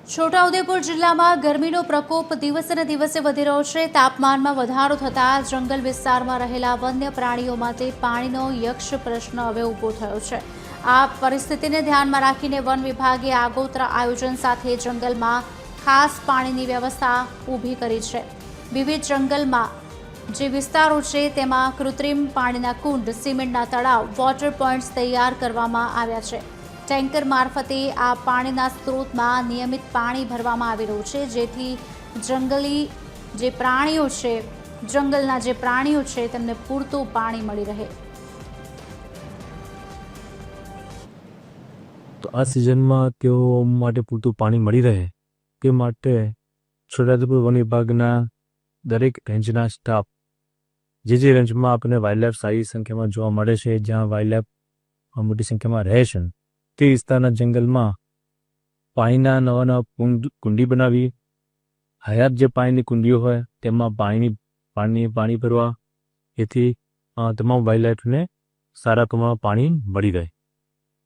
છોટાઉદેપુર જિલ્લામાં ગરમીનો પ્રકોપ દિવસે ને દિવસે વધી રહ્યો છે। તાપમાનમાં વધારો થતાં જંગલ વિસ્તારમાં રહેલા વન્ય પ્રાણીઓ માટે પાણીનો યક્ષ પ્રશ્ન હવે ઊભો થયો છે। આ પરિસ્થિતિને ધ્યાનમાં રાખીને વન વિભાગે આગોતરા આયોજન સાથે જંગલમાં ખાસ પાણીની વ્યવસ્થા ઊભી કરી છે। વિવિધ જંગલમાં જે વિસ્તારો છે તેમાં કૃત્રિમ પાણીના કુંડ, સિમેન્ટના તળાવ, વોટર પોઇન્ટ્સ તૈયાર કરવામાં આવ્યા છે। ટેન્કર મારફતે આ પાણીના સ્ત્રોતમાં નિયમિત પાણી ભરવામાં આવી રહ્યું છે, જેથી જંગલના જે પ્રાણીઓ છે તેમને પૂરતું પાણી મળી રહે। તો આ સિઝનમાં તેઓ માટે પૂરતું પાણી મળી રહે તે માટે છોટાઉદેપુર વન વિભાગના દરેક રેન્જના સ્ટાફ જે રેન્જમાં આપણને વાઇલ્ડલાઇફ સારી સંખ્યામાં જોવા મળે છે, જ્યાં વાઇલ્ડલાઇફ મોટી સંખ્યામાં રહે છે, તે વિસ્તારના જંગલમાં પાણીના નવા કુંડી બનાવી, હયાત જે પાણીની કુંડીઓ હોય તેમાં પાણી ભરવા, જેથી તમામ વાઇલ્ડલાઇફને સારા પ્રમાણમાં પાણી મળી રહે।